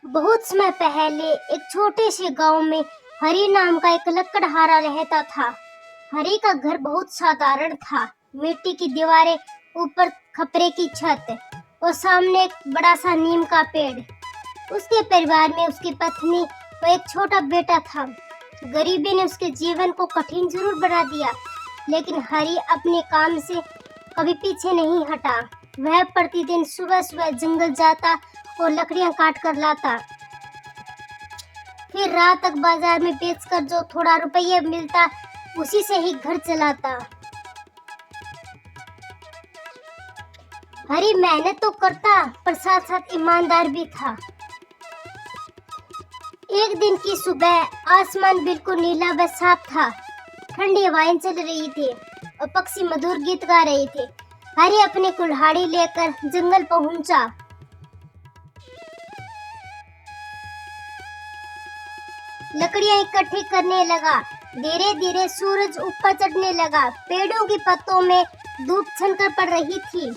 बहुत समय पहले एक छोटे से गांव में हरी नाम का एक लकड़हारा रहता था। हरी का घर बहुत साधारण था। मिट्टी की दीवारें, ऊपर खपरे की छत और सामने एक बड़ा सा नीम का पेड़। उसके परिवार में उसकी पत्नी और एक छोटा बेटा था। गरीबी ने उसके जीवन को कठिन जरूर बना दिया, लेकिन हरी अपने काम से कभी पीछे नहीं हटा। वह प्रतिदिन सुबह सुबह जंगल जाता और लकड़ियां काट कर लाता। फिर रात तक बाजार में बेचकर जो थोड़ा रुपया मिलता, उसी से ही घर चलाता। हरी मेहनत तो करता, पर साथ साथ ईमानदार भी था। एक दिन की सुबह आसमान बिल्कुल नीला व साफ था। ठंडी हवाएं चल रही थी और पक्षी मधुर गीत गा रहे थे। हरी अपनी कुल्हाड़ी लेकर जंगल पहुंचा। लकड़ियां इकट्ठी करने लगा। धीरे धीरे सूरज ऊपर चढ़ने लगा। पेड़ों की पत्तों में धूप छनकर पड़ रही थी।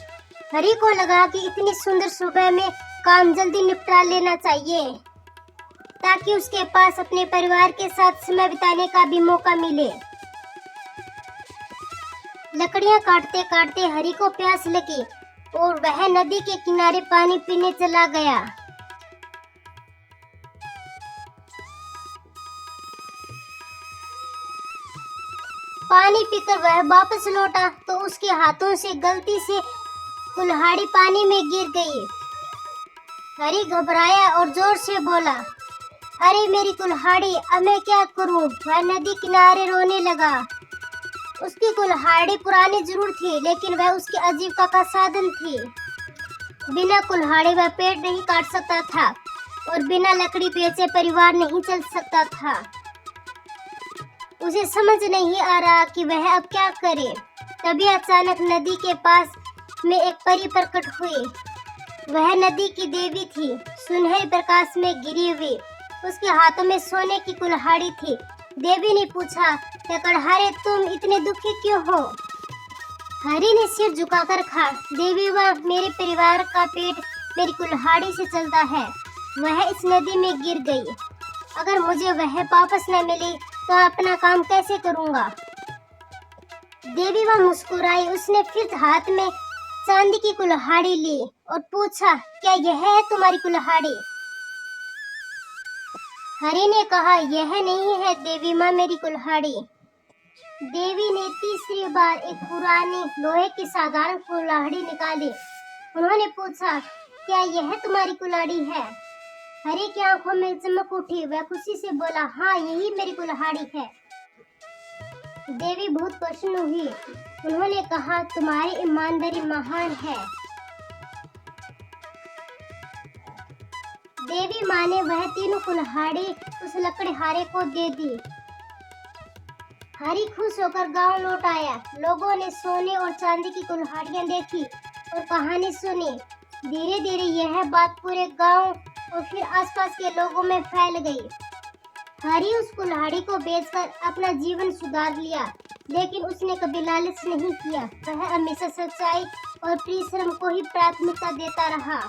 हरी को लगा कि इतनी सुंदर सुबह में काम जल्दी निपटा लेना चाहिए, ताकि उसके पास अपने परिवार के साथ समय बिताने का भी मौका मिले। लकड़ियां काटते काटते हरी को प्यास लगी और वह नदी के किनारे पानी पीने चला गया। पानी पीकर वह वापस लौटा तो उसके हाथों से गलती से कुल्हाड़ी पानी में गिर गई। हरी घबराया और जोर से बोला, अरे मेरी कुल्हाड़ी, अब मैं क्या करूं? वह नदी किनारे रोने लगा। उसकी कुल्हाड़ी पुरानी जरूर थी, लेकिन वह उसकी आजीविका का साधन थी। बिना कुल्हाड़ी वह पेड़ नहीं काट सकता था और बिना लकड़ी बेचे परिवार नहीं चल सकता था। उसे समझ नहीं आ रहा कि वह अब क्या करे। तभी अचानक नदी के पास में एक परी प्रकट हुई। वह नदी की देवी थी, सुनहरे प्रकाश में घिरी हुई। उसके हाथों में सोने की कुल्हाड़ी थी। देवी ने पूछा, लकड़हारे, तुम इतने दुखी क्यों हो? हरी ने सिर झुकाकर कहा, देवी माँ, मेरे परिवार का पेट मेरी कुल्हाड़ी से चलता है। वह इस नदी में गिर गई। अगर मुझे वह वापस न मिली तो अपना काम कैसे करूँगा? देवी माँ मुस्कुराई। उसने फिर हाथ में चांदी की कुल्हाड़ी ली और पूछा, क्या यह है तुम्हारी कुल्हाड़ी? हरी ने कहा, यह नहीं है देवी माँ मेरी कुल्हाड़ी। देवी ने तीसरी बार एक पुरानी लोहे की साधारण कुल्हाड़ी निकाली। उन्होंने पूछा, क्या यह तुम्हारी कुल्हाड़ी है? हरी की आंखों में चमक उठी। वह खुशी से बोला, हाँ, यही मेरी कुल्हाड़ी है। देवी बहुत प्रसन्न हुई। उन्होंने कहा, तुम्हारी ईमानदारी महान है। देवी माँ ने वह तीनों कुल्हाड़ी उस लकड़हारे को दे दी। हरी खुश होकर गांव लौट आया। लोगों ने सोने और चांदी की कुल्हाड़ियां देखी और कहानी सुनी। धीरे धीरे यह बात पूरे गांव और फिर आसपास के लोगों में फैल गई। हरी उस कुल्हाड़ी को बेचकर अपना जीवन सुधार लिया, लेकिन उसने कभी लालच नहीं किया। वह हमेशा सच्चाई और परिश्रम को ही प्राथमिकता देता रहा।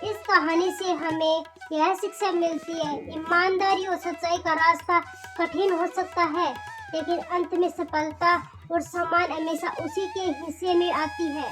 इस कहानी से हमें यह शिक्षा मिलती है, ईमानदारी और सच्चाई का रास्ता कठिन हो सकता है, लेकिन अंत में सफलता और सम्मान हमेशा उसी के हिस्से में आती है।